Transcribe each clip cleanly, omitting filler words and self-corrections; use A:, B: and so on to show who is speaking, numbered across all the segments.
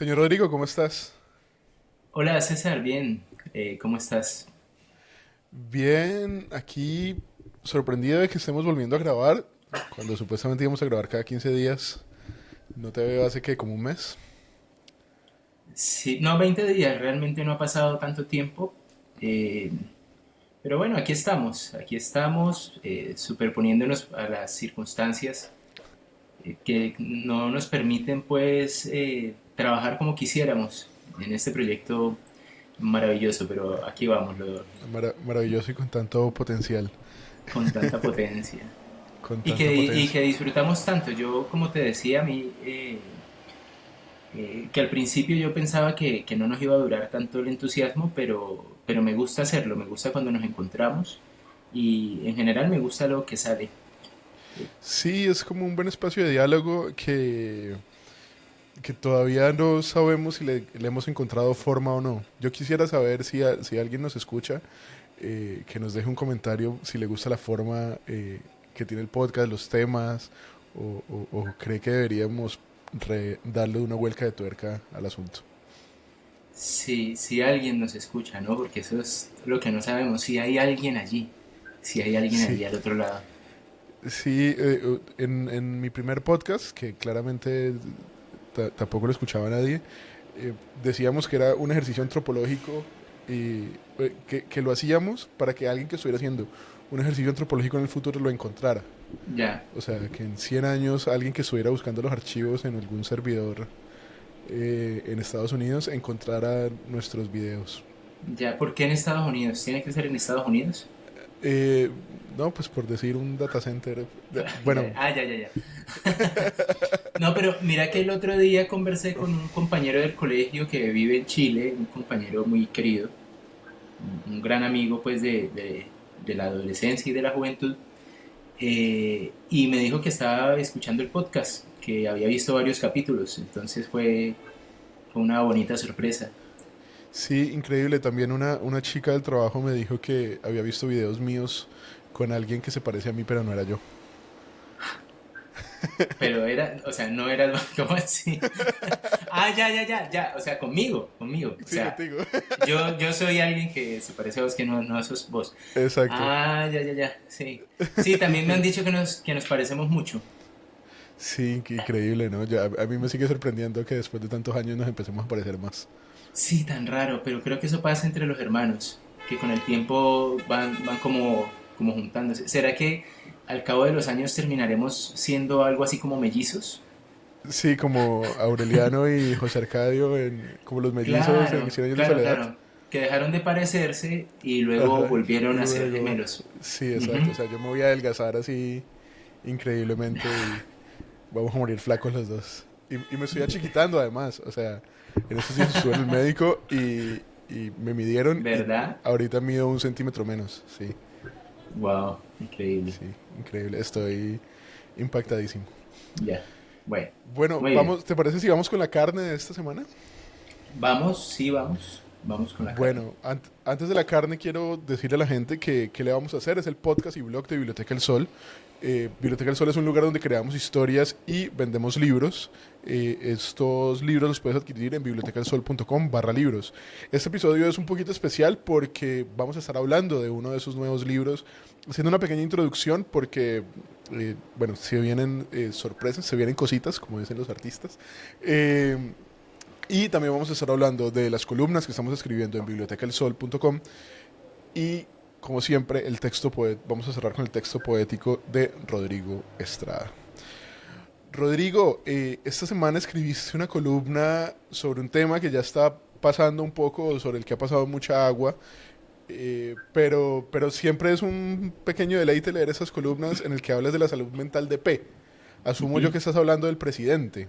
A: Señor Rodrigo, ¿cómo estás?
B: Hola César, bien, ¿cómo estás?
A: Bien, aquí sorprendido de que estemos volviendo a grabar, cuando supuestamente íbamos a grabar cada 15 días. No te veo hace que como un mes.
B: Sí, no, 20 días, realmente no ha pasado tanto tiempo, eh, pero bueno, aquí estamos superponiéndonos a las circunstancias que no nos permiten pues trabajar como quisiéramos en este proyecto maravilloso, pero aquí vamos,
A: Maravilloso y con tanto potencial.
B: con tanta potencia.
A: Con
B: Y
A: tanta
B: y
A: potencia.
B: que disfrutamos tanto. Yo, como te decía, a mí que al principio yo pensaba que no nos iba a durar tanto el entusiasmo, pero me gusta hacerlo, me gusta cuando nos encontramos y en general me gusta lo que sale.
A: Sí, es como un buen espacio de diálogo que todavía no sabemos si le hemos encontrado forma o no. Yo quisiera saber si alguien nos escucha, que nos deje un comentario si le gusta la forma que tiene el podcast, los temas, o cree que deberíamos darle una vuelta de tuerca al asunto.
B: Si alguien nos escucha, ¿no? Porque eso es lo que no sabemos, si hay alguien allí, si hay alguien
A: Sí,
B: allí al otro lado.
A: sí, en mi primer podcast, que claramente tampoco lo escuchaba nadie, decíamos que era un ejercicio antropológico y que lo hacíamos para que alguien que estuviera haciendo un ejercicio antropológico en el futuro lo encontrara.
B: Ya,
A: O sea, que en 100 años alguien que estuviera buscando los archivos en algún servidor en Estados Unidos encontrara nuestros videos.
B: ya, ¿por qué en Estados Unidos? ¿Tiene que ser en Estados Unidos?
A: Eh, no, pues por decir un data center. Bueno,
B: Ya, ya, ya. No, pero mira que el otro día conversé con un compañero del colegio que vive en Chile, un compañero muy querido, un gran amigo pues de la adolescencia y de la juventud, y me dijo que estaba escuchando el podcast, que había visto varios capítulos, entonces fue una bonita sorpresa.
A: sí, increíble. También una chica del trabajo me dijo que había visto videos míos con alguien que se parece a mí, pero no era yo.
B: Pero era, o sea, no era como así. Ya, ya, ya, ya, o sea, conmigo. O
A: Sí,
B: sea,
A: contigo.
B: yo soy alguien que se parece a vos, que no sos vos.
A: Exacto.
B: Ya, ya, ya, sí. Sí, también me han dicho que nos parecemos mucho.
A: Sí, qué increíble, ¿no? A mí me sigue sorprendiendo que después de tantos años nos empecemos a parecer más.
B: Sí, tan raro, pero creo que eso pasa entre los hermanos, que con el tiempo van como juntándose. ¿Será que al cabo de los años terminaremos siendo algo así como mellizos?
A: Sí, como Aureliano y José Arcadio, como los mellizos en Cien años de soledad.
B: Claro, que dejaron de parecerse y luego
A: Ajá. Y
B: volvieron a ser
A: luego,
B: gemelos.
A: sí, exacto.
B: Ujú.
A: O sea, yo me voy a adelgazar así increíblemente y vamos a morir flacos los dos. Y me estoy achiquitando además. O sea, en estos días estuve en el médico y me midieron y
B: ¿Verdad?
A: ahorita mido 1 centímetro menos. Sí,
B: Wow, increíble.
A: sí, increíble. Estoy impactadísimo.
B: Ya, bueno,
A: Bueno,
B: muy bien.
A: vamos, ¿te parece si vamos con la carne de esta semana?
B: Vamos, sí, vamos. Vamos con la carne.
A: Bueno, antes de la carne quiero decirle a la gente que le vamos a hacer. Es el podcast y blog de Biblioteca El Sol. Biblioteca El Sol es un lugar donde creamos historias y vendemos libros. Estos libros los puedes adquirir en bibliotecaelsol.com/libros. Este episodio es un poquito especial porque vamos a estar hablando de uno de esos nuevos libros, haciendo una pequeña introducción porque, bueno, se vienen sorpresas, se vienen cositas, como dicen los artistas. Eh, y también vamos a estar hablando de las columnas que estamos escribiendo en bibliotecaelsol.com y, como siempre, vamos a cerrar con el texto poético de Rodrigo Estrada. Rodrigo, esta semana escribiste una columna sobre un tema que ya está pasando un poco, sobre el que ha pasado mucha agua, pero siempre es un pequeño deleite leer esas columnas en el que hablas de la salud mental de P. Asumo yo
B: Ujú.
A: que estás hablando del presidente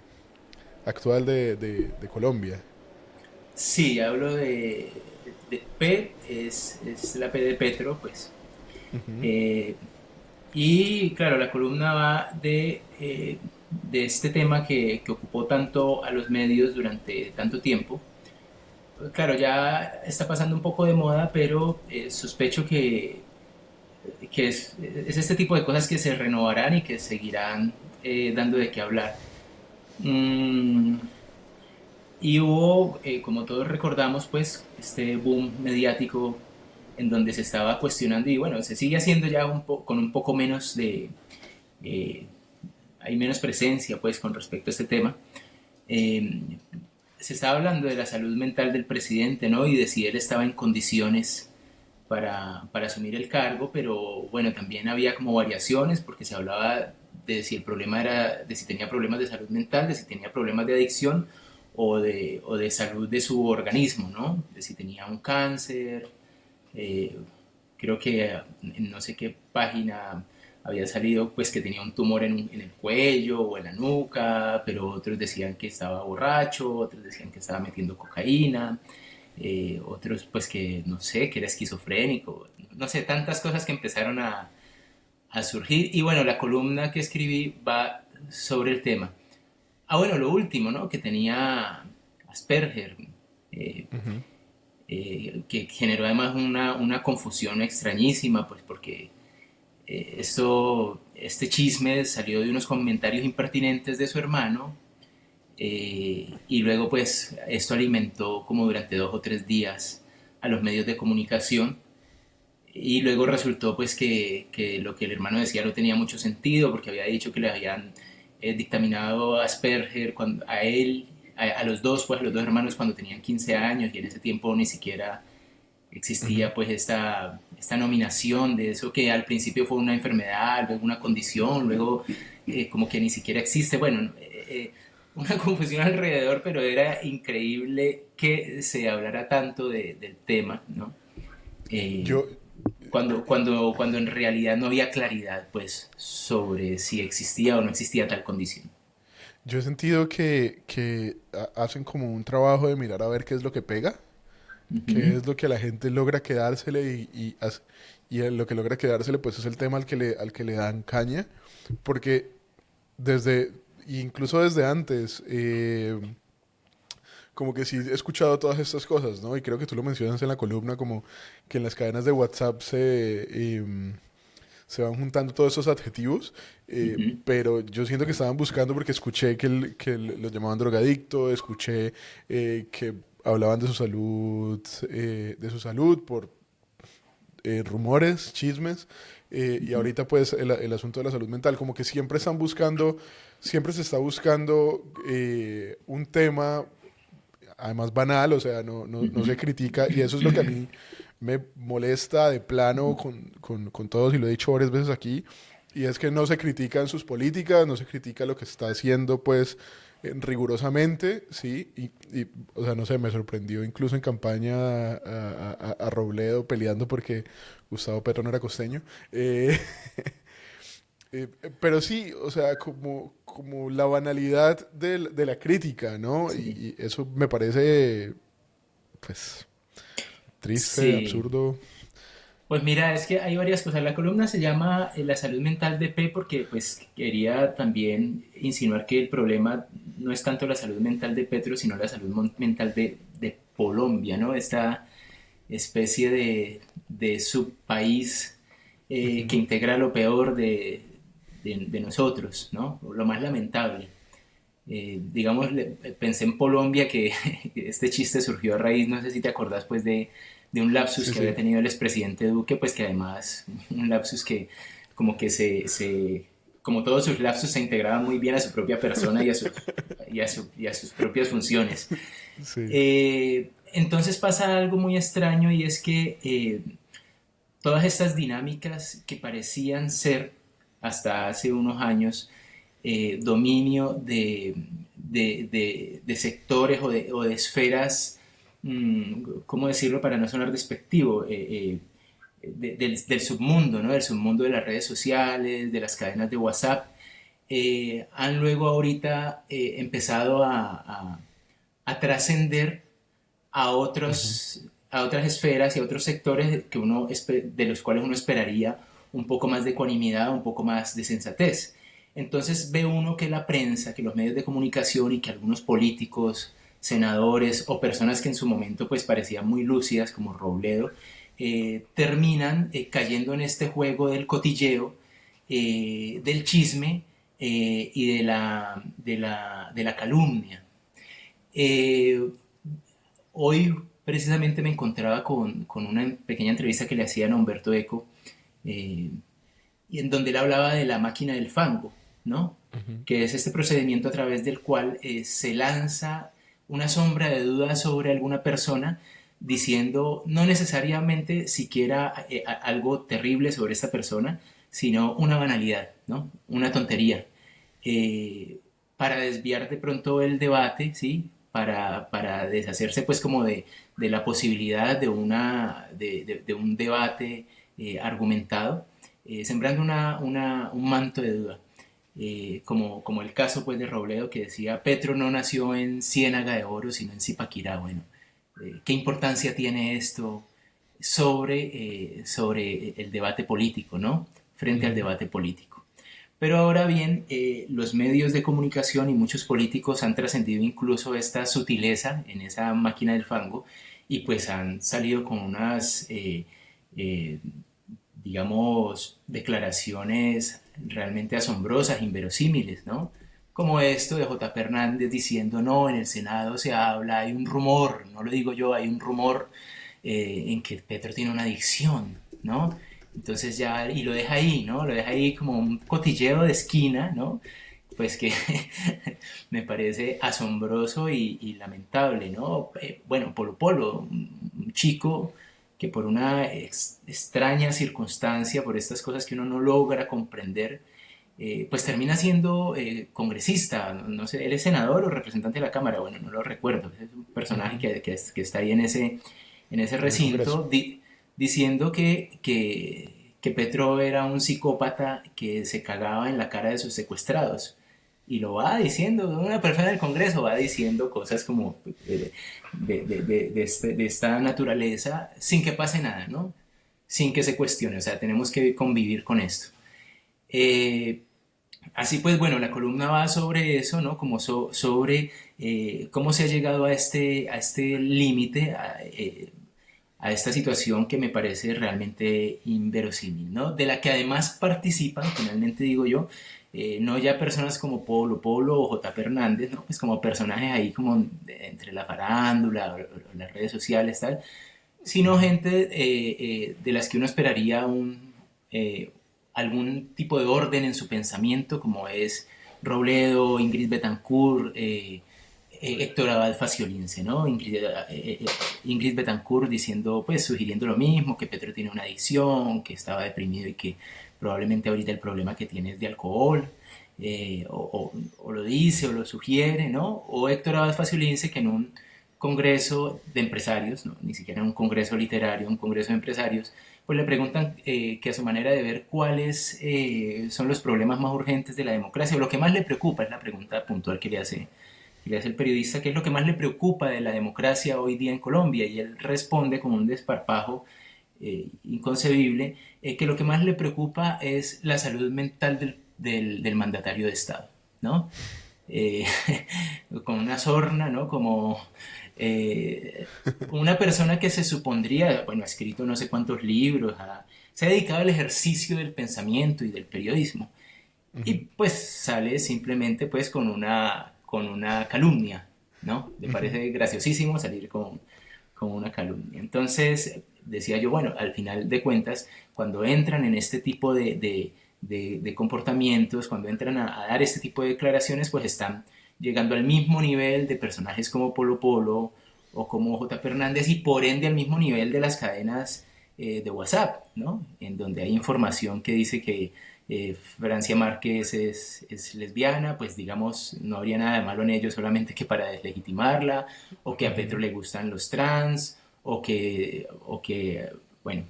A: actual de Colombia.
B: Sí, hablo de P, es la P de Petro, pues. Eh, y claro, la columna va de este tema que ocupó tanto a los medios durante tanto tiempo. Claro, ya está pasando un poco de moda, pero sospecho que es este tipo de cosas que se renovarán y que seguirán dando de qué hablar. Mm, Y hubo, como todos recordamos, pues este boom mediático en donde se estaba cuestionando y bueno, se sigue haciendo ya con un poco menos de... eh, hay menos presencia pues con respecto a este tema. Eh, Se estaba hablando de la salud mental del presidente, ¿no? Y de si él estaba en condiciones para asumir el cargo, pero bueno, también había como variaciones porque se hablaba de si el problema era, de si tenía problemas de salud mental, de si tenía problemas de adicción o de salud de su organismo, ¿no? De si tenía un cáncer, eh, creo que en no sé qué página había salido pues que tenía un tumor en el cuello o en la nuca, pero otros decían que estaba borracho, otros decían que estaba metiendo cocaína, otros pues que no sé, que era esquizofrénico, no sé, tantas cosas que empezaron a surgir. Y bueno, la columna que escribí va sobre el tema. Ah, bueno, lo último, ¿no? Que tenía Asperger, eh,
A: Ujú.
B: que generó además una confusión extrañísima, pues porque este chisme salió de unos comentarios impertinentes de su hermano, y luego pues esto alimentó como durante 2 o 3 días a los medios de comunicación y luego resultó pues que lo que el hermano decía no tenía mucho sentido porque había dicho que le habían dictaminado Asperger a él, a los dos, pues a los dos hermanos cuando tenían 15 años y en ese tiempo ni siquiera
A: Ujú.
B: existía pues esta nominación de eso que al principio fue una enfermedad, luego una condición, luego como que ni siquiera existe. Bueno, una confusión alrededor, pero era increíble que se hablara tanto del tema, ¿no? Eh,
A: Yo,
B: cuando en realidad no había claridad pues sobre si existía o no existía tal condición.
A: yo he sentido que hacen como un trabajo de mirar a ver qué es lo que pega, qué
B: Ujú,
A: es lo que a la gente logra quedársele y lo que logra quedársele pues es el tema al que le dan caña, porque desde, incluso desde antes, como que sí he escuchado todas estas cosas, ¿no? Y creo que tú lo mencionas en la columna, como que en las cadenas de WhatsApp se van juntando todos esos adjetivos,
B: ujú,
A: pero yo siento que estaban buscando porque escuché los llamaban drogadicto, escuché que hablaban de su salud por rumores, chismes, y
B: ujú,
A: ahorita pues el asunto de la salud mental, como que siempre están buscando, siempre se está buscando un tema además banal, o sea, no se
B: ujú.
A: critica, y eso es lo que a mí me molesta de plano con todos, y lo he dicho varias veces aquí, y es que no se critican sus políticas, no se critica lo que está haciendo, pues, rigurosamente, ¿sí? O sea, no sé, me sorprendió incluso en campaña a Robledo peleando porque Gustavo Petro no era costeño. Eh, pero sí, o sea, como la banalidad de la crítica, ¿no?
B: Sí,
A: Y eso me parece, pues, triste,
B: sí.
A: absurdo.
B: Pues mira, es que hay varias cosas. La columna se llama La salud mental de P porque pues quería también insinuar que el problema no es tanto la salud mental de Petro, sino la salud mental de Colombia, ¿no? Esta especie de subpaís que
A: Ujú,
B: integra lo peor de nosotros, ¿no? Lo más lamentable. Digamos, pensé en Colombia que este chiste surgió a raíz, no sé si te acordás, pues de un lapsus
A: sí,
B: que había
A: sí.
B: tenido el expresidente Duque, pues que además, un lapsus que como que como todos sus lapsus se integraba muy bien a su propia persona y a sus propias funciones.
A: Sí.
B: Entonces pasa algo muy extraño y es que todas estas dinámicas que parecían ser hasta hace unos años dominio de sectores o de esferas, ¿cómo decirlo para no sonar despectivo? Del submundo, ¿no? Del submundo de las redes sociales, de las cadenas de WhatsApp, han luego ahorita empezado a trascender
A: Ujú,
B: a otras esferas y a otros sectores de los cuales uno esperaría un poco más de ecuanimidad, un poco más de sensatez. Entonces ve uno que la prensa, que los medios de comunicación y que algunos políticos, senadores o personas que en su momento pues parecían muy lúcidas como Robledo, terminan cayendo en este juego del cotilleo, del chisme y de la calumnia. Eh, Hoy precisamente me encontraba con una pequeña entrevista que le hacían a Humberto Eco, eh, y en donde él hablaba de la máquina del fango, ¿no?
A: Ujú.
B: Que es este procedimiento a través del cual se lanza una sombra de duda sobre alguna persona diciendo no necesariamente siquiera algo terrible sobre esta persona, sino una banalidad, ¿no? Una tontería, eh, para desviar de pronto el debate, ¿sí? Para deshacerse pues como de la posibilidad de un debate argumentado, sembrando un manto de duda. Como el caso pues de Robledo, que decía Petro no nació en Ciénaga de Oro sino en Zipaquirá. Bueno, ¿qué importancia tiene esto sobre el debate político, ¿no? Frente al
A: Ujú.
B: debate político. Pero ahora bien, los medios de comunicación y muchos políticos han trascendido incluso esta sutileza en esa máquina del fango, y pues han salido con unas, eh, digamos, declaraciones realmente asombrosas, inverosímiles, ¿no? Como esto de J. Hernández diciendo, no, en el Senado se habla, hay un rumor, no lo digo yo, hay un rumor en que Petro tiene una adicción, ¿no? Entonces ya, y lo deja ahí, ¿no? Lo deja ahí como un cotilleo de esquina, ¿no? Pues que me parece asombroso y lamentable, ¿no? Bueno, Polo Polo, un chico que por una extraña circunstancia, por estas cosas que uno no logra comprender, pues termina siendo congresista, no sé, él es senador o representante de la Cámara, bueno, no lo recuerdo, es un personaje
A: Ujú.
B: que está ahí en ese
A: En el Congreso.
B: recinto diciendo que Petro era un psicópata que se cagaba en la cara de sus secuestrados. Y lo va diciendo, una persona del Congreso va diciendo cosas como de esta naturaleza sin que pase nada, ¿no? Sin que se cuestione, o sea, tenemos que convivir con esto. Eh, Así pues, bueno, la columna va sobre eso, ¿no? Como sobre cómo se ha llegado a este límite, a esta situación que me parece realmente inverosímil, ¿no? De la que además participan, finalmente digo yo, no ya personas como Polo o J. Hernández, ¿no? Pues como personajes ahí como entre la farándula o las redes sociales, tal, sino
A: Ujú.
B: gente de las que uno esperaría eh, algún tipo de orden en su pensamiento, como es Robledo, Ingrid Betancourt, Héctor Abad Faciolince, ¿no? Ingrid Betancourt diciendo, pues sugiriendo lo mismo, que Petro tiene una adicción, que estaba deprimido y que probablemente ahorita el problema que tiene es de alcohol, o lo dice o lo sugiere, ¿no? O Héctor Abad Faciolince, que en un congreso de empresarios, ¿no? Ni siquiera un congreso literario, un congreso de empresarios, pues le preguntan que a su manera de ver cuáles son los problemas más urgentes de la democracia, o lo que más le preocupa, es la pregunta puntual que le hace el periodista, qué es lo que más le preocupa de la democracia hoy día en Colombia, y él responde con un desparpajo inconcebible, que lo que más le preocupa es la salud mental del mandatario de Estado, ¿no? Eh, con una sorna, ¿no? Como eh, una persona que se supondría, bueno, ha escrito no sé cuántos libros, se ha dedicado al ejercicio del pensamiento y del periodismo, y
A: Ujú.
B: pues sale simplemente pues con una calumnia, ¿no? Le
A: Ujú.
B: parece graciosísimo salir con una calumnia. Entonces, decía yo, bueno, al final de cuentas, cuando entran en este tipo de comportamientos, cuando entran a dar este tipo de declaraciones, pues están llegando al mismo nivel de personajes como Polo Polo o como J. Fernández, y por ende al mismo nivel de las cadenas de WhatsApp, ¿no? En donde hay información que dice que Francia Márquez es lesbiana, pues digamos, no habría nada de malo en ello, solamente que para deslegitimarla, o que a Petro
A: Ujú.
B: le gustan los trans, o que bueno,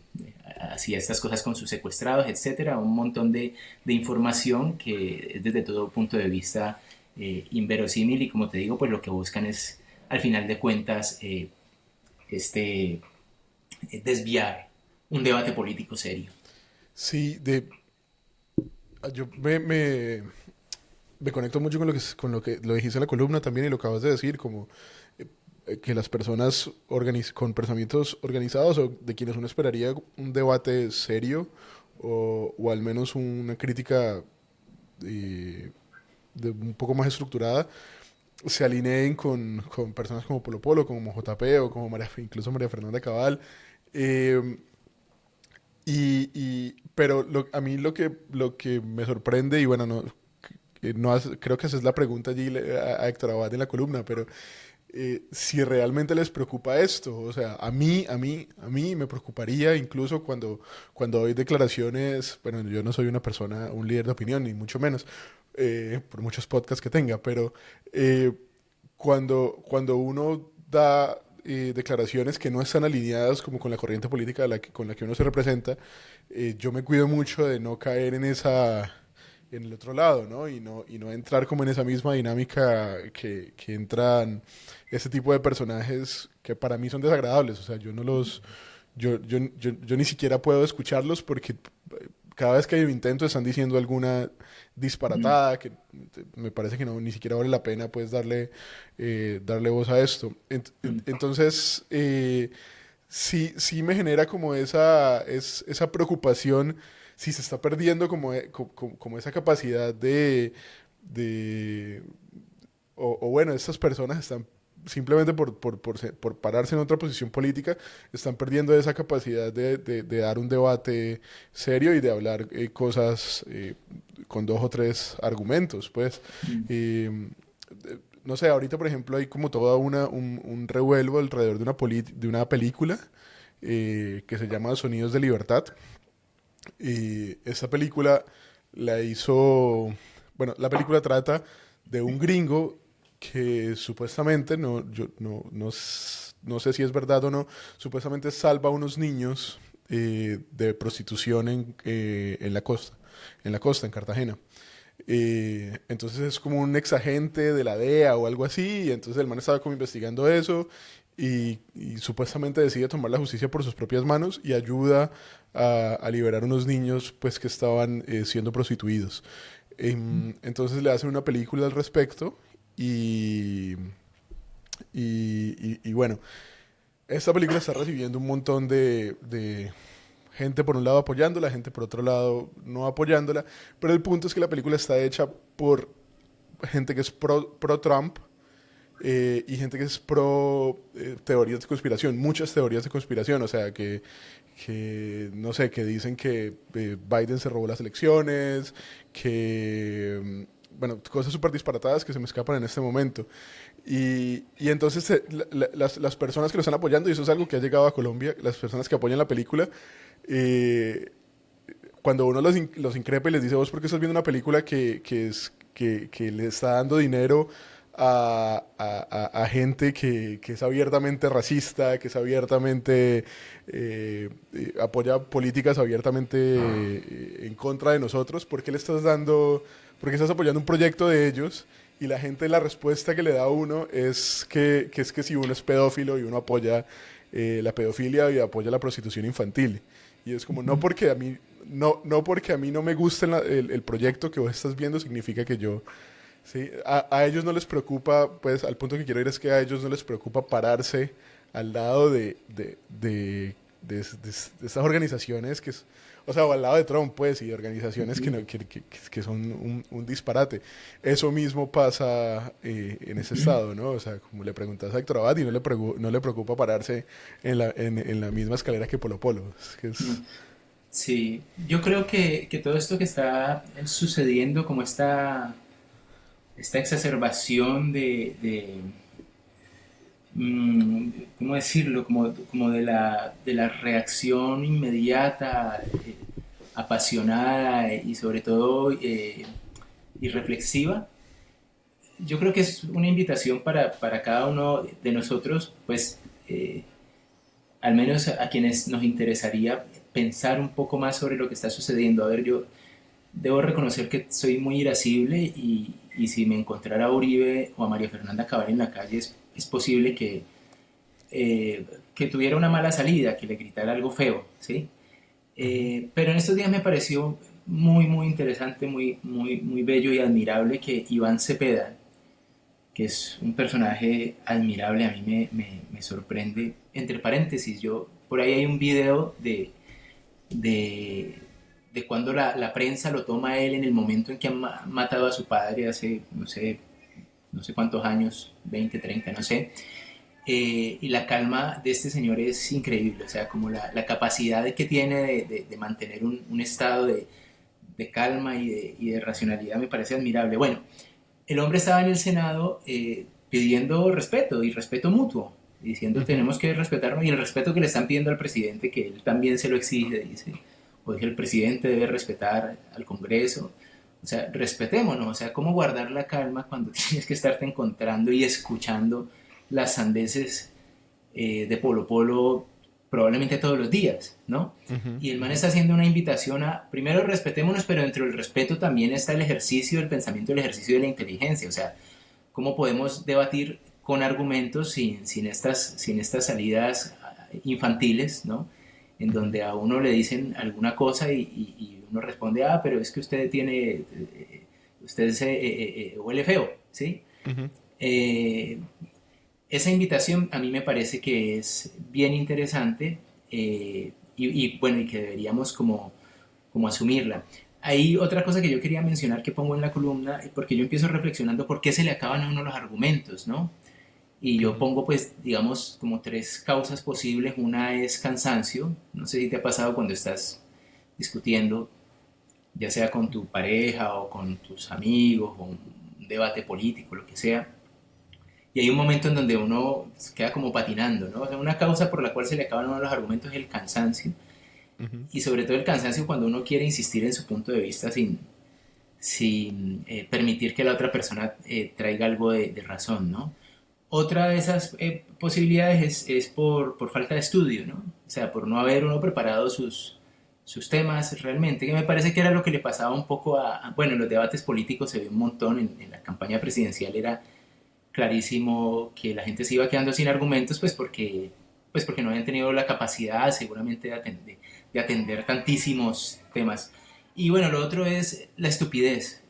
B: hacía estas cosas con sus secuestrados, etcétera, un montón de información que es desde todo punto de vista inverosímil, y como te digo, pues lo que buscan es, al final de cuentas, este, desviar un debate político serio.
A: Sí, yo me conecto mucho con con lo que lo dijiste en la columna también y lo acabas de decir, como que las personas con pensamientos organizados o de quienes uno esperaría un debate serio o al menos una crítica un poco más estructurada, se alineen con personas como Polo Polo, como JP o como incluso María Fernanda Cabal. Eh, pero a mí lo que me sorprende, y bueno, no, creo que esa es la pregunta allí a Héctor Abad en la columna, pero si realmente les preocupa esto, o sea, a mí me preocuparía incluso cuando doy declaraciones, bueno, yo no soy una persona, un líder de opinión, ni mucho menos, por muchos podcasts que tenga, pero eh, cuando uno da declaraciones que no están alineadas como con la corriente política con la que uno se representa, yo me cuido mucho de no caer en el otro lado, ¿no? Y no entrar como en esa misma dinámica que entran ese tipo de personajes que para mí son desagradables. O sea, yo no los, yo ni siquiera puedo escucharlos porque cada vez que hay un intento están diciendo alguna disparatada que me parece que no ni siquiera vale la pena pues darle voz a esto. Entonces, sí me genera como esa preocupación si se está perdiendo como esa capacidad de o bueno, estas personas están simplemente por pararse en otra posición política, están perdiendo esa capacidad de dar un debate serio y de hablar cosas con dos o tres argumentos, pues.
B: Mm.
A: Eh, no sé, ahorita por ejemplo hay como todo un revuelvo alrededor de una película que se llama Sonidos de Libertad. Y esta película la hizo, bueno, la película trata de un gringo que supuestamente, no sé si es verdad o no, supuestamente salva a unos niños de prostitución en la costa, en Cartagena. Entonces es como un exagente de la DEA o algo así, y entonces el man estaba como investigando eso y supuestamente decide tomar la justicia por sus propias manos y ayuda a liberar unos niños pues que estaban siendo prostituidos. Entonces le hacen una película al respecto y, y bueno, esta película está recibiendo un montón de gente por un lado apoyándola, gente por otro lado no apoyándola, pero el punto es que la película está hecha por gente que es pro Trump y gente que es pro teorías de conspiración, muchas teorías de conspiración, o sea, no sé, que dicen que Biden se robó las elecciones, bueno, cosas súper disparatadas que se me escapan en este momento. Y entonces las personas que lo están apoyando, y eso es algo que ha llegado a Colombia, las personas que apoyan la película, eh, cuando uno los increpa y les dice, vos, ¿por qué estás viendo una película que le está dando dinero a gente que es abiertamente racista, que es abiertamente, apoya políticas abiertamente en contra de nosotros? ¿Por qué le estás dando, por qué estás apoyando un proyecto de ellos? Y la gente, la respuesta que le da a uno es que si uno es pedófilo y uno apoya la pedofilia y apoya la prostitución infantil. Y es como, no porque a mí no me guste el proyecto que vos estás viendo, significa que yo, sí, a ellos no les preocupa, pues al punto que quiero ir es que a ellos no les preocupa pararse al lado de estas organizaciones o sea, o al lado de Trump, pues, y organizaciones que, no- que son un disparate. Eso mismo pasa en ese estado, ¿no? O sea, como le preguntas a Héctor Abad y no le preocupa pararse en la misma escalera que Polo Polo. Es que
B: Mm.
A: es...
B: Sí, yo creo que todo esto que está sucediendo, como esta exacerbación ¿cómo decirlo? Como de la reacción inmediata, apasionada y sobre todo irreflexiva. Yo creo que es una invitación para cada uno de nosotros, pues al menos a quienes nos interesaría pensar un poco más sobre lo que está sucediendo. A ver, yo debo reconocer que soy muy irascible y si me encontrara a Uribe o a María Fernanda Cabal en la calle es posible que tuviera una mala salida, que le gritara algo feo, ¿sí?
A: Ujú.
B: Pero en estos días me pareció muy interesante, muy bello y admirable que Iván Cepeda, que es un personaje admirable, a mí me sorprende. Entre paréntesis, yo por ahí hay un video de, de cuando la prensa lo toma a él en el momento en que han matado a su padre hace, no sé, no sé cuántos años, 20, 30, no sé. Y la calma de este señor es increíble, o sea, como la capacidad que tiene de mantener un estado de calma y de racionalidad me parece admirable. Bueno, el hombre estaba en el Senado pidiendo respeto y respeto mutuo, diciendo
A: Ujú.
B: tenemos que respetarnos y el respeto que le están pidiendo al presidente, que él también se lo exige, dice, o que el presidente debe respetar al Congreso. O sea, respetémonos, o sea, cómo guardar la calma cuando tienes que estarte encontrando y escuchando las sandeces de Polo Polo probablemente todos los días, ¿no?
A: Ujú,
B: Y el man
A: ujú.
B: está haciendo una invitación a, primero respetémonos, pero dentro del respeto también está el ejercicio del pensamiento, el ejercicio de la inteligencia, o sea, cómo podemos debatir con argumentos sin estas salidas infantiles, ¿no? En
A: Ujú.
B: donde a uno le dicen alguna cosa y uno responde, ah, pero es que usted tiene, usted se huele feo, ¿sí?
A: Ujú.
B: Eh, Esa invitación a mí me parece que es bien interesante bueno, y que deberíamos como asumirla. Hay otra cosa que yo quería mencionar que pongo en la columna, porque yo empiezo reflexionando por qué se le acaban a uno los argumentos, ¿no? Y yo
A: Ujú.
B: pongo pues, digamos, como tres causas posibles. Una es cansancio, no sé si te ha pasado cuando estás discutiendo, ya sea con tu pareja o con tus amigos, o un debate político, lo que sea, y hay un momento en donde uno queda como patinando, ¿no? O sea, una causa por la cual se le acaban uno los argumentos es el cansancio,
A: Ujú.
B: y sobre todo el cansancio cuando uno quiere insistir en su punto de vista sin permitir que la otra persona traiga algo de razón, ¿no? Otra de esas posibilidades es por falta de estudio, ¿no? O sea, por no haber uno preparado sus temas realmente, que me parece que era lo que le pasaba un poco bueno, en los debates políticos se ve un montón, en la campaña presidencial era clarísimo que la gente se iba quedando sin argumentos, pues porque no habían tenido la capacidad seguramente de atender tantísimos temas. Y bueno, lo otro es la estupidez.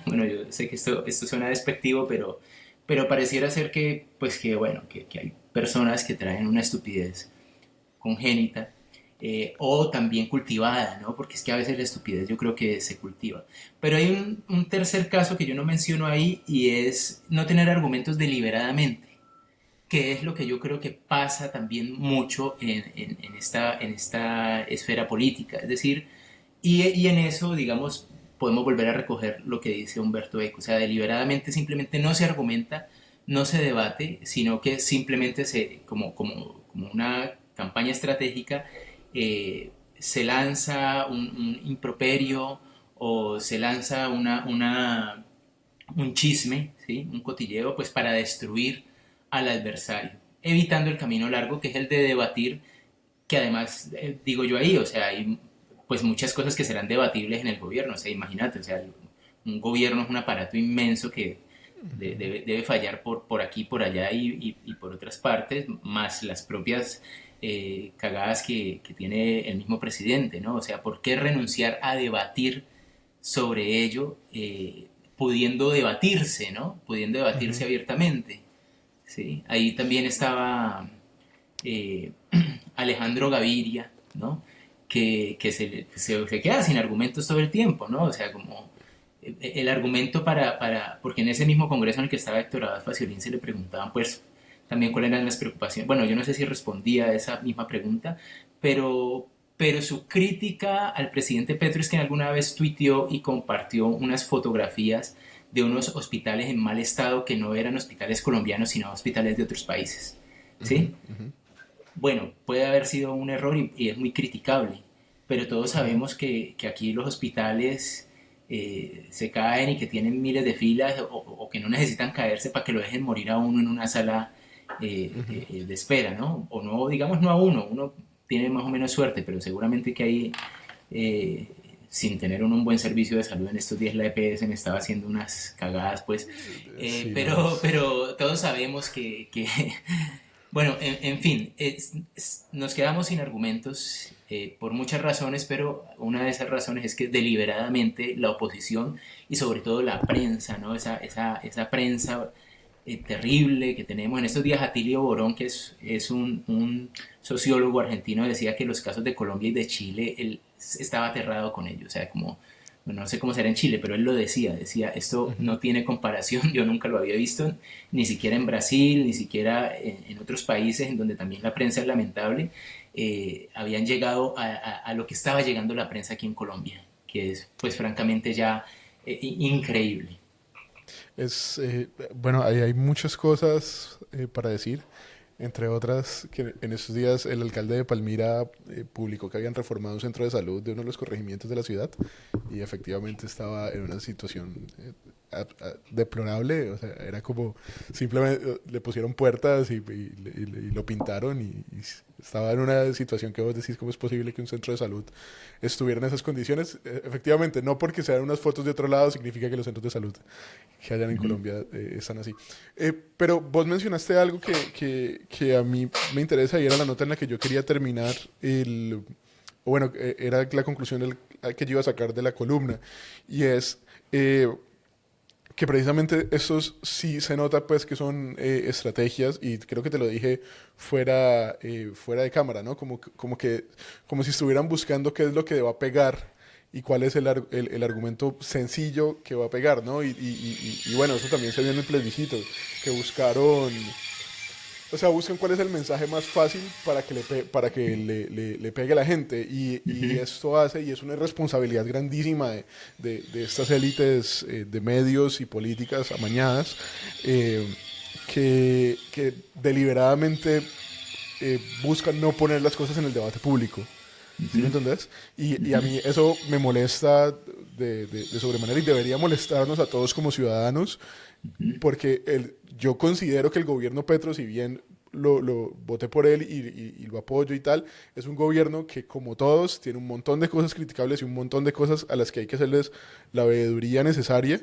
B: Bueno, yo sé que esto suena despectivo, pero pareciera ser bueno, que hay personas que traen una estupidez congénita o también cultivada, ¿no? Porque es que a veces la estupidez yo creo que se cultiva. Pero hay un tercer caso que yo no menciono ahí y es no tener argumentos deliberadamente, que es lo que yo creo que pasa también mucho en esta esfera política. Es decir, y en eso, digamos, podemos volver a recoger lo que dice Humberto Eco. O sea, deliberadamente simplemente no se argumenta, no se debate, sino que simplemente como una campaña estratégica, se lanza un improperio o se lanza un chisme, ¿sí? Un cotilleo, pues para destruir al adversario, evitando el camino largo que es el de debatir, que además, digo yo ahí, o sea, hay pues muchas cosas que serán debatibles en el gobierno, o sea, imagínate, o sea, un gobierno es un aparato inmenso que debe fallar por aquí, por allá y por otras partes, más las propias cagadas que tiene el mismo presidente, ¿no? O sea, ¿por qué renunciar a debatir sobre ello, pudiendo debatirse, ¿no? Pudiendo debatirse
A: Ujú.
B: abiertamente, ¿sí? Ahí también estaba eh, Alejandro Gaviria, ¿no? Que se queda sin argumentos todo el tiempo, ¿no? O sea, como el argumento porque en ese mismo congreso en el que estaba Héctor Abad Faciolín se le preguntaban, pues, también cuáles eran las preocupaciones. Bueno, yo no sé si respondía a esa misma pregunta, pero su crítica al presidente Petro es que alguna vez tuiteó y compartió unas fotografías de unos hospitales en mal estado que no eran hospitales colombianos, sino hospitales de otros países,
A: Ujú.
B: ¿sí?
A: Ujú.
B: Bueno, puede haber sido un error y es muy criticable, pero todos
A: Ujú.
B: sabemos que aquí los hospitales se caen y que tienen miles de filas o que no necesitan caerse para que lo dejen morir a uno en una sala
A: Ujú.
B: de espera, ¿no? O no, digamos no a uno tiene más o menos suerte, pero seguramente que hay, eh, sin tener un buen servicio de salud en estos días la EPS me estaba haciendo unas cagadas, pues,
A: Sí, no
B: pero,
A: es.
B: pero todos sabemos que bueno, en fin, nos quedamos sin argumentos por muchas razones, pero una de esas razones es que deliberadamente la oposición y sobre todo la prensa, ¿no? Esa prensa terrible que tenemos. En estos días Atilio Borón, que es un sociólogo argentino, decía que los casos de Colombia y de Chile, él estaba aterrado con ellos, o sea, como bueno, no sé cómo será en Chile, pero él lo decía, esto
A: Ujú.
B: no tiene comparación, yo nunca lo había visto, ni siquiera en Brasil, ni siquiera en otros países en donde también la prensa es lamentable, habían llegado a lo que estaba llegando la prensa aquí en Colombia, que es pues francamente ya increíble.
A: Bueno, hay muchas cosas para decir. Entre otras, que en estos días el alcalde de Palmira publicó que habían reformado un centro de salud de uno de los corregimientos de la ciudad y efectivamente estaba en una situación deplorable. O sea, era como simplemente le pusieron puertas y lo pintaron y estaba en una situación que vos decís cómo es posible que un centro de salud estuviera en esas condiciones. Efectivamente, no porque sean unas fotos de otro lado significa que los centros de salud que hayan en
B: Ujú.
A: Colombia están así. Pero vos mencionaste algo que a mí me interesa y era la nota en la que yo quería terminar o bueno, era la conclusión que yo iba a sacar de la columna y es eh, que precisamente estos sí se nota pues que son estrategias y creo que te lo dije fuera de cámara, ¿no? Como si estuvieran buscando qué es lo que va a pegar y cuál es el argumento sencillo que va a pegar, ¿no? Y bueno, eso también se vio en el plebiscito, que buscaron, o sea, buscan cuál es el mensaje más fácil para que le pegue a la gente. Y
B: Ujú.
A: esto hace, y es una responsabilidad grandísima de estas élites de medios y políticas amañadas, eh, que deliberadamente buscan no poner las cosas en el debate público. ¿Sí me
B: Ujú.
A: entendés? Y a
B: Ujú.
A: mí eso me molesta de sobremanera y debería molestarnos a todos como ciudadanos
B: Ujú.
A: porque yo considero que el gobierno Petro, si bien lo voté por él y lo apoyo y tal, es un gobierno que, como todos, tiene un montón de cosas criticables y un montón de cosas a las que hay que hacerles la veeduría necesaria,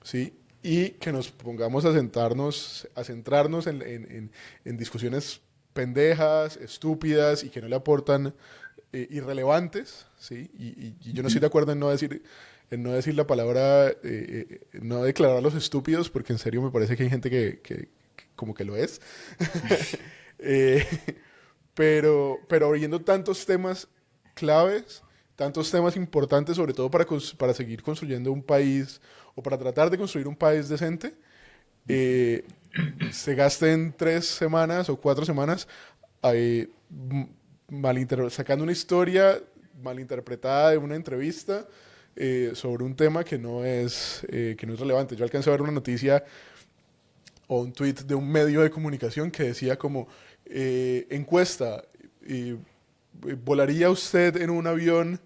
A: ¿sí? Y que nos pongamos a centrarnos en discusiones pendejas, estúpidas y que no le aportan irrelevantes, ¿sí? Y yo no estoy de acuerdo en no decir la palabra, no declarar los estúpidos, porque en serio me parece que hay gente que como que lo es. Eh, pero viendo tantos temas claves, tantos temas importantes, sobre todo para seguir construyendo un país o para tratar de construir un país decente, eh, se gasten 3 semanas o 4 semanas ahí, sacando una historia malinterpretada de una entrevista sobre un tema que no es relevante. Yo alcancé a ver una noticia o un tweet de un medio de comunicación que decía como encuesta, eh, ¿volaría usted en un avión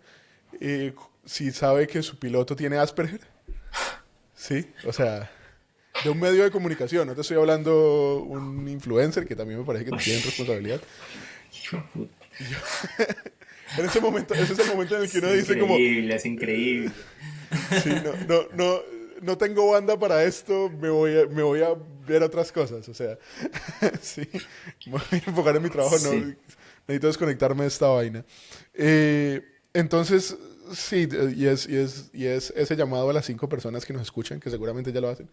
A: eh, si sabe que su piloto tiene Asperger? Sí, o sea, de un medio de comunicación, no te estoy hablando un influencer que también me parece que tienen responsabilidad.
B: Hijo de puta.
A: Y yo, en ese momento, ese es el momento en el que uno dice como,
B: Es increíble.
A: sí, no tengo banda para esto, me voy a ver otras cosas, o sea, sí, me voy a enfocar en mi trabajo, no,
B: Sí.
A: necesito desconectarme de esta vaina. Eh, entonces, sí, y es ese llamado a las 5 personas que nos escuchan, que seguramente ya lo hacen.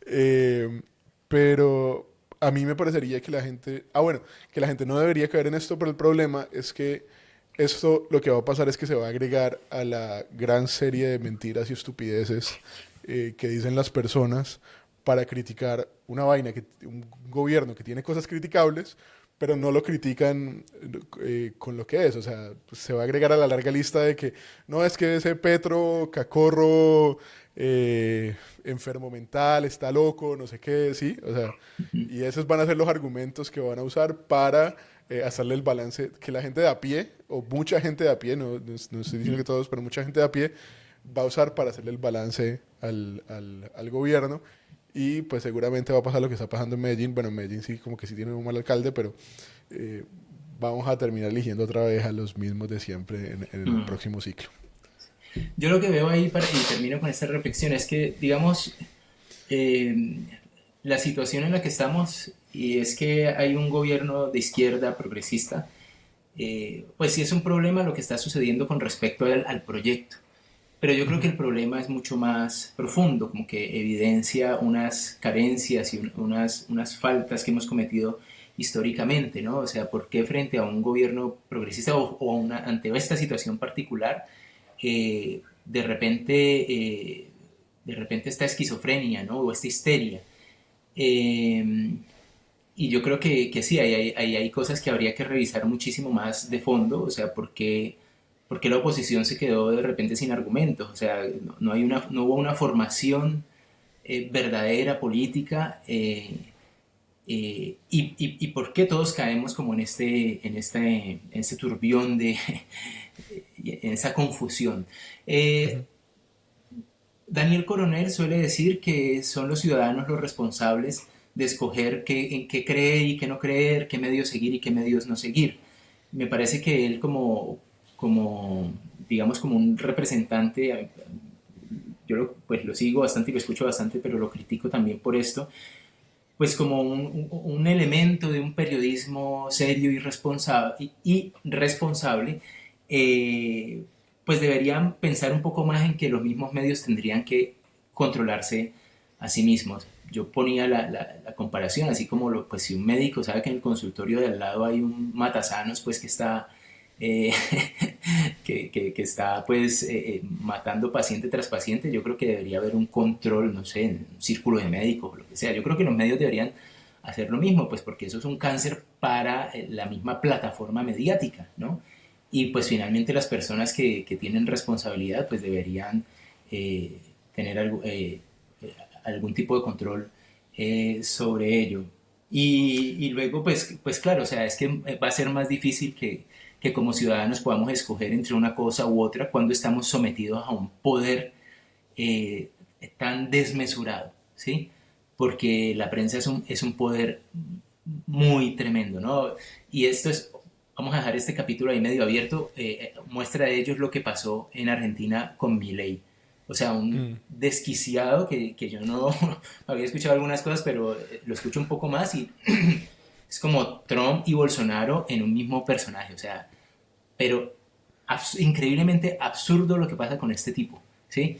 A: Eh, pero a mí me parecería que la gente, bueno, que la gente no debería caer en esto, pero el problema es que esto lo que va a pasar es que se va a agregar a la gran serie de mentiras y estupideces que dicen las personas para criticar una vaina, un gobierno que tiene cosas criticables, pero no lo critican con lo que es. O sea, pues, se va a agregar a la larga lista de que no es que ese Petro, cacorro, enfermo mental, está loco, no sé qué, sí. O sea,
B: Ujú.
A: y esos van a ser los argumentos que van a usar para hacerle el balance que la gente de a pie, o mucha gente de a pie, no estoy diciendo que todos, pero mucha gente de a pie va a usar para hacerle el balance al gobierno. Y pues seguramente va a pasar lo que está pasando en Medellín. Bueno, en Medellín sí, como que sí tiene un mal alcalde, pero eh, vamos a terminar eligiendo otra vez a los mismos de siempre en el
B: Mm.
A: próximo ciclo.
B: Yo lo que veo ahí, y termino con esta reflexión, es que, digamos, eh, la situación en la que estamos, y es que hay un gobierno de izquierda progresista, pues sí es un problema lo que está sucediendo con respecto al proyecto. Pero yo creo que
A: Ujú.
B: el problema es mucho más profundo, como que evidencia unas carencias y unas faltas que hemos cometido históricamente, ¿no? O sea, ¿por qué frente a un gobierno progresista ante esta situación particular de repente esta esquizofrenia, ¿no? O esta histeria. Eh, y yo creo que sí, hay cosas que habría que revisar muchísimo más de fondo, o sea, por qué la oposición se quedó de repente sin argumentos, o sea, no hubo una formación verdadera política, y por qué todos caemos como en este turbión en esa confusión.
A: Ujú.
B: Daniel Coronel suele decir que son los ciudadanos los responsables de escoger en qué creer y qué no creer, qué medios seguir y qué medios no seguir. Me parece que él digamos, como un representante, pues lo sigo bastante y lo escucho bastante, pero lo critico también por esto, pues como un elemento de un periodismo serio y responsable, eh, pues deberían pensar un poco más en que los mismos medios tendrían que controlarse a sí mismos. Yo ponía la comparación, así como pues si un médico sabe que en el consultorio de al lado hay un matasanos, pues que está eh, que está pues matando paciente tras paciente, yo creo que debería haber un control, no sé, en un círculo de médicos o lo que sea. Yo creo que los medios deberían hacer lo mismo, pues porque eso es un cáncer para la misma plataforma mediática, ¿no? Y pues finalmente las personas que tienen responsabilidad pues deberían eh, tener algún tipo de control sobre ello. Y luego, pues claro, o sea, es que va a ser más difícil que como ciudadanos podamos escoger entre una cosa u otra cuando estamos sometidos a un poder eh, tan desmesurado, ¿sí? Porque la prensa es un poder muy tremendo, ¿no? Y esto es, vamos a dejar este capítulo ahí medio abierto, muestra de ello es lo que pasó en Argentina con Milei. O sea, un
A: Mm.
B: desquiciado que yo no había escuchado algunas cosas, pero lo escucho un poco más y es como Trump y Bolsonaro en un mismo personaje, o sea, pero increíblemente absurdo lo que pasa con este tipo, ¿sí?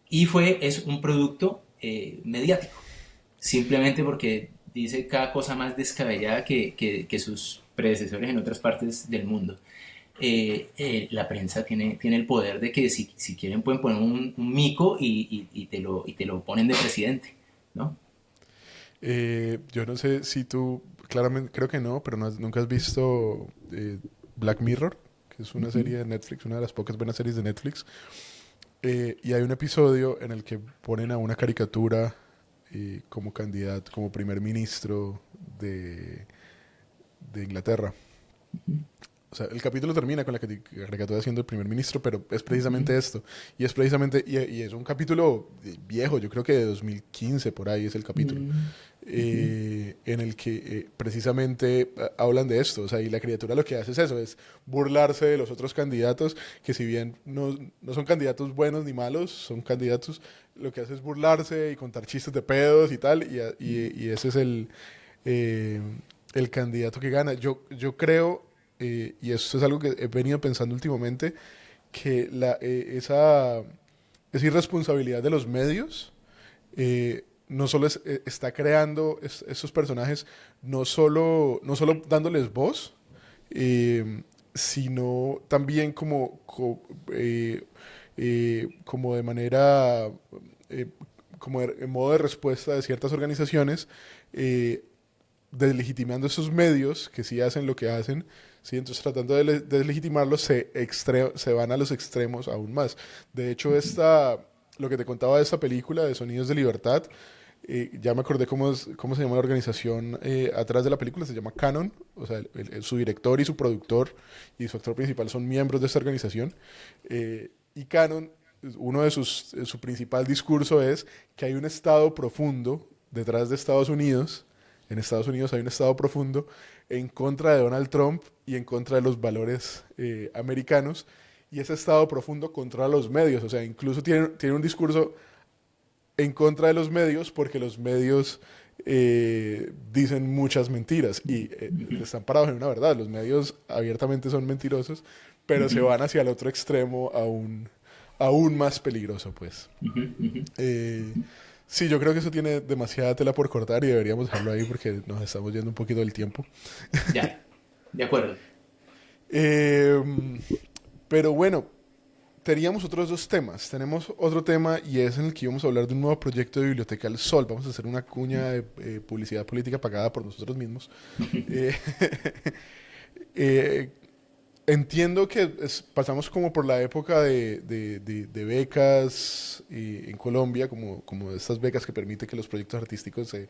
B: Y es un producto mediático, simplemente porque dice cada cosa más descabellada que sus predecesores en otras partes del mundo. La prensa tiene el poder de que si quieren pueden poner un mico y te lo ponen de presidente, ¿no?
A: Yo no sé si tú, claramente creo que no, pero nunca has visto Black Mirror, que es una serie de Netflix, una de las pocas buenas series de Netflix. Y hay un episodio en el que ponen a una caricatura como candidato, como primer ministro de, de Inglaterra. O sea, el capítulo termina con la caricatura siendo el primer ministro, pero es precisamente esto. Y es precisamente, y es un capítulo viejo, yo creo que de 2015 por ahí es el capítulo, en el que precisamente hablan de esto. O sea, y la criatura lo que hace es eso, es burlarse de los otros candidatos, que si bien no son candidatos buenos ni malos, son candidatos, lo que hace es burlarse y contar chistes de pedos y tal, y ese es eh, el candidato que gana. Yo creo, y esto es algo que he venido pensando últimamente, que esa irresponsabilidad de los medios no solo está creando esos personajes, no solo dándoles voz, eh, sino también como de manera, eh, en modo de respuesta de ciertas organizaciones, eh, deslegitimando esos medios que sí hacen lo que hacen, ¿sí? Entonces tratando de deslegitimarlos se van a los extremos aún más. De hecho, lo que te contaba de esta película de Sonidos de Libertad, ya me acordé cómo se llama la organización atrás de la película, se llama Canon, o sea, su director y su productor y su actor principal son miembros de esta organización. Y Canon, su principal discurso es que hay un estado profundo detrás de Estados Unidos. En Estados Unidos hay un estado profundo en contra de Donald Trump y en contra de los valores americanos, y ese estado profundo contra los medios. O sea, incluso tiene un discurso en contra de los medios porque los medios dicen muchas mentiras y están parados en una verdad. Los medios abiertamente son mentirosos, pero se van hacia el otro extremo aún más peligroso, pues. Eh, sí, yo creo que eso tiene demasiada tela por cortar y deberíamos dejarlo ahí porque nos estamos yendo un poquito del tiempo.
B: Ya, de acuerdo.
A: Eh, pero bueno, teníamos otros dos temas. Tenemos otro tema y es en el que íbamos a hablar de un nuevo proyecto de Biblioteca del Sol. Vamos a hacer una cuña de publicidad política pagada por nosotros mismos. Eh, eh, Entiendo que pasamos como por la época de becas en Colombia, como de estas becas que permiten que los proyectos artísticos se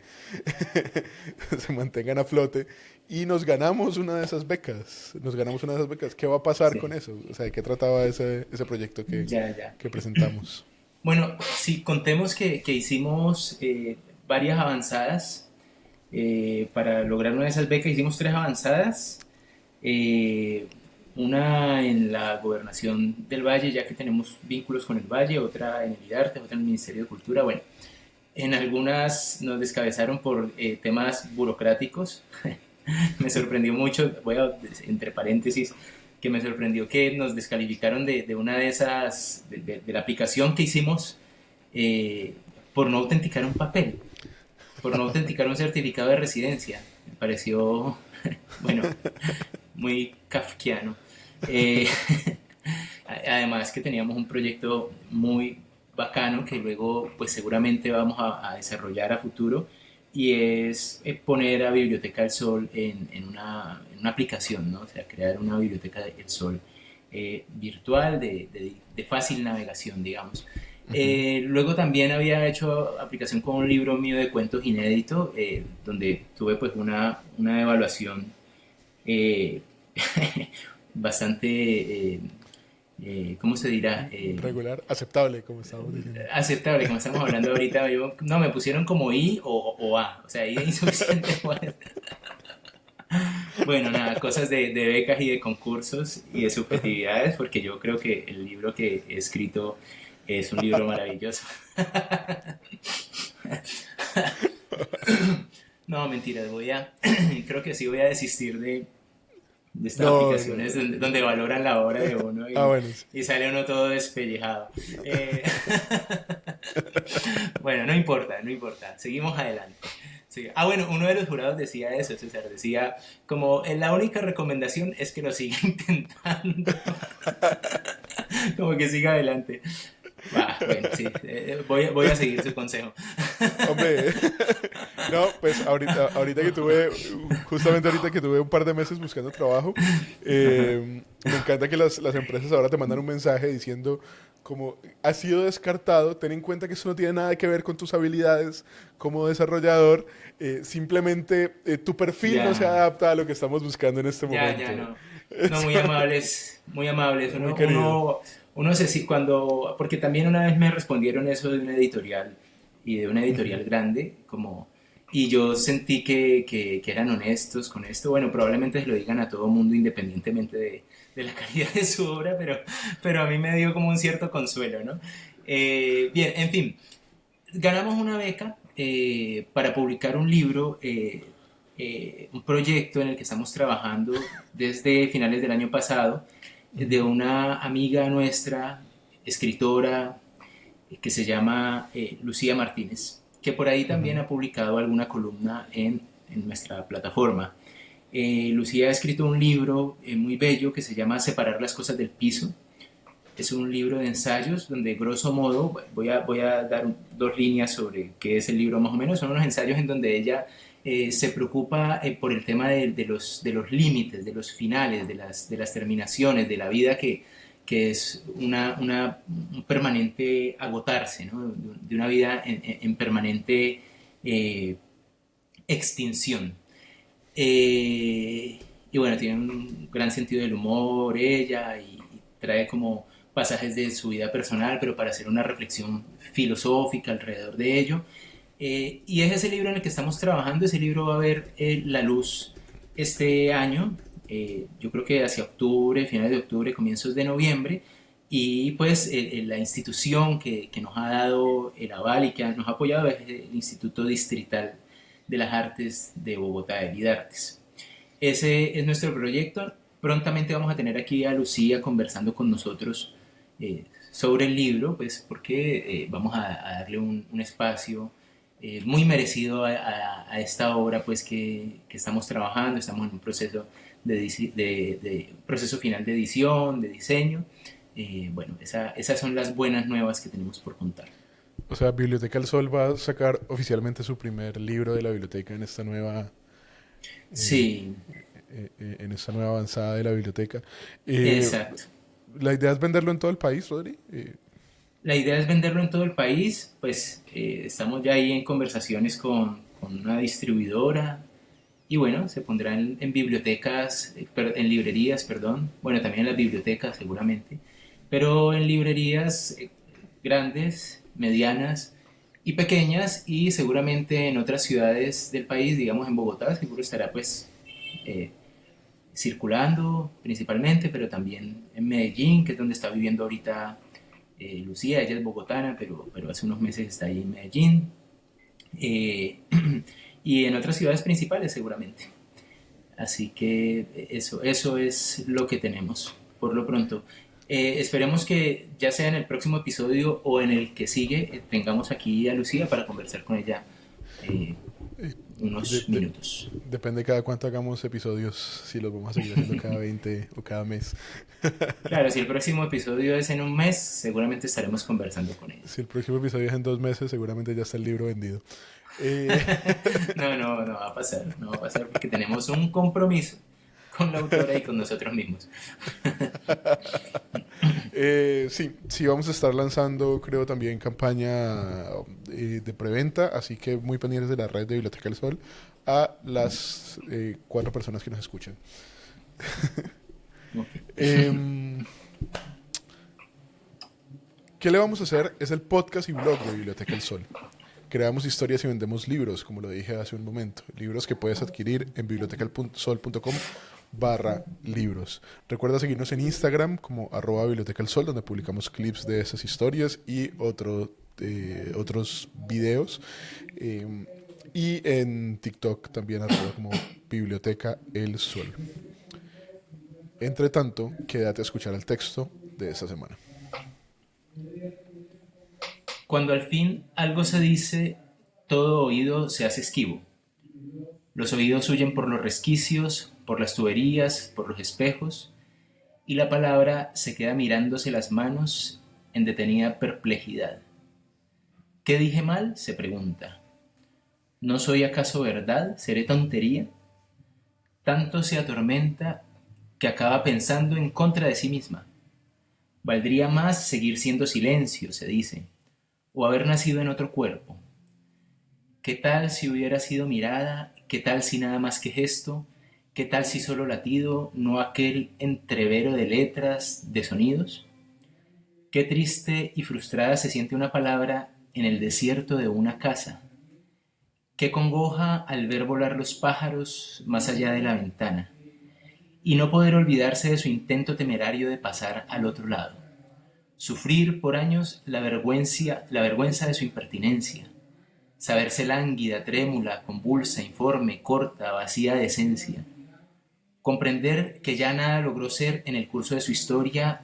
A: mantengan a flote, y nos ganamos una de esas becas. Nos ganamos una de esas becas. ¿Qué va a pasar con
B: Sí,
A: eso? O sea, ¿de qué trataba ese proyecto
B: ya, ya.
A: que presentamos?
B: Bueno, sí, contemos que hicimos varias avanzadas para lograr una de esas becas. Hicimos tres avanzadas. eh, una en la gobernación del Valle, ya que tenemos vínculos con el Valle, otra en el IDARTE, otra en el Ministerio de Cultura. Bueno, en algunas nos descabezaron por temas burocráticos. Me sorprendió mucho, voy a, entre paréntesis, que me sorprendió que nos descalificaron de una de esas, de la aplicación que hicimos eh, por no autenticar un papel, por no autenticar un certificado de residencia. Me pareció, bueno, muy kafkiano. Eh, Además que teníamos un proyecto muy bacano que luego pues seguramente vamos a desarrollar a futuro y es poner a Biblioteca del Sol en una aplicación, ¿no? O sea, crear una Biblioteca del Sol virtual de fácil navegación, digamos. Luego también había hecho aplicación con un libro mío de cuentos inédito, donde tuve pues una evaluación eh, bastante, ¿cómo se dirá?
A: Regular, aceptable, como estábamos diciendo.
B: Aceptable, como estamos hablando ahorita. No, me pusieron como I o A, o sea, I de insuficiente. Bueno, nada, cosas de becas y de concursos y de subjetividades, porque yo creo que el libro que he escrito es un libro maravilloso. No, mentiras, creo que sí voy a desistir de estas
A: No, no,
B: aplicaciones donde valoran la obra de uno
A: bueno, sí.
B: y sale uno todo despellejado. Eh, bueno, no importa, no importa, seguimos adelante. Sí. Ah, bueno, uno de los jurados decía eso, César, decía como la única recomendación es que lo siga intentando, como que siga adelante. Bueno, sí, voy a seguir su consejo.
A: Hombre, no, pues ahorita que tuve, justamente ahorita que tuve un par de meses buscando trabajo, me encanta que las empresas ahora te mandan un mensaje diciendo como has sido descartado, ten en cuenta que eso no tiene nada que ver con tus habilidades como desarrollador, simplemente tu perfil no se
B: Ya,
A: adapta a lo que estamos buscando en este momento.
B: ya, no. No, muy amables, muy amables.
A: Muy querido.
B: Uno se sí, cuando, porque también una vez me respondieron eso de una editorial y de una editorial grande, como, y yo sentí que eran honestos con esto. Bueno, probablemente se lo digan a todo mundo independientemente de la calidad de su obra, pero a mí me dio como un cierto consuelo, ¿no? Bien, en fin, ganamos una beca para publicar un libro, un proyecto en el que estamos trabajando desde finales del año pasado, de una amiga nuestra, escritora, que se llama Lucía Martínez, que por ahí también ha publicado alguna columna en nuestra plataforma. Lucía ha escrito un libro muy bello que se llama Separar las cosas del piso. Es un libro de ensayos donde, grosso modo, voy a dar dos líneas sobre qué es el libro más o menos. Son unos ensayos en donde ella se preocupa por el tema de los límites, de los finales, de las terminaciones, de la vida que es un permanente agotarse, ¿no? De una vida en permanente eh, extinción. Y bueno, tiene un gran sentido del humor ella y trae como pasajes de su vida personal, pero para hacer una reflexión filosófica alrededor de ello. Y es ese libro en el que estamos trabajando. Ese libro va a ver la luz este año, yo creo que hacia octubre, finales de octubre, comienzos de noviembre. Y pues la institución que nos ha dado el aval y que nos ha apoyado es el Instituto Distrital de las Artes de Bogotá, el IDARTES. Ese es nuestro proyecto. Prontamente vamos a tener aquí a Lucía conversando con nosotros sobre el libro, pues porque vamos a darle un espacio muy merecido a esta obra pues que estamos trabajando. Estamos en un proceso proceso final de edición, de diseño, Bueno, esas son las buenas nuevas que tenemos por contar.
A: O sea, Biblioteca del Sol va a sacar oficialmente su primer libro de la biblioteca eh,
B: Sí,
A: en esta nueva avanzada de la biblioteca. Eh,
B: exacto.
A: la idea es venderlo en todo el país, Rodri.
B: La idea es venderlo en todo el país, pues estamos ya ahí en conversaciones con una distribuidora y bueno, se pondrá en bibliotecas, en librerías, perdón, bueno, también en las bibliotecas seguramente, pero en librerías grandes, medianas y pequeñas y seguramente en otras ciudades del país, digamos en Bogotá, seguro estará pues eh, circulando principalmente, pero también en Medellín, que es donde está viviendo ahorita Lucía. Ella es bogotana, pero hace unos meses está ahí en Medellín. Eh, y en otras ciudades principales seguramente. Así que eso es lo que tenemos por lo pronto. Esperemos que ya sea en el próximo episodio o en el que sigue, tengamos aquí a Lucía para conversar con ella eh,
A: De-
B: unos
A: de-
B: minutos.
A: depende cada cuánto hagamos episodios, si los vamos a seguir haciendo cada 20 o cada mes.
B: Claro, si el próximo episodio es en un mes, seguramente estaremos conversando con ella.
A: Si el próximo episodio es en 2 meses, seguramente ya está el libro vendido. Eh,
B: No, no, no va a pasar, no va a pasar porque tenemos un compromiso con la autora y con nosotros mismos.
A: sí, sí, vamos a estar lanzando, creo, también campaña de preventa, así que muy pendientes de la red de Biblioteca del Sol a las 4 personas que nos escuchan.
B: Ok.
A: Em, ¿Qué le vamos a hacer? Es el podcast y blog de Biblioteca del Sol. Creamos historias y vendemos libros, como lo dije hace un momento. Libros que puedes adquirir en bibliotecalsol.com/libros. Recuerda seguirnos en Instagram como @bibliotecalsol, donde publicamos clips de esas historias y otros videos. Eh, y en TikTok también como Biblioteca El Sol. Entre tanto, quédate a escuchar el texto de esta semana.
B: Cuando al fin algo se dice, todo oído se hace esquivo. Los oídos huyen por los resquicios, por las tuberías, por los espejos, y la palabra se queda mirándose las manos en detenida perplejidad. ¿Qué dije mal?, se pregunta. ¿No soy acaso verdad? ¿Seré tontería? Tanto se atormenta que acaba pensando en contra de sí misma. Valdría más seguir siendo silencio, se dice, o haber nacido en otro cuerpo. ¿Qué tal si hubiera sido mirada? ¿Qué tal si nada más que gesto? ¿Qué tal si solo latido, no aquel entrevero de letras, de sonidos? Qué triste y frustrada se siente una palabra en el desierto de una casa. Qué congoja al ver volar los pájaros más allá de la ventana y no poder olvidarse de su intento temerario de pasar al otro lado. Sufrir por años la vergüenza de su impertinencia, saberse lánguida, trémula, convulsa, informe, corta, vacía de esencia. Comprender que ya nada logró ser en el curso de su historia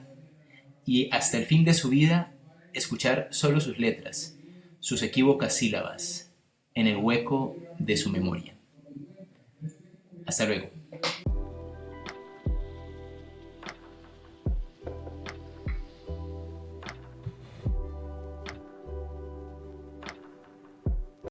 B: y hasta el fin de su vida escuchar solo sus letras, sus equívocas sílabas, en el hueco de su memoria. Hasta luego.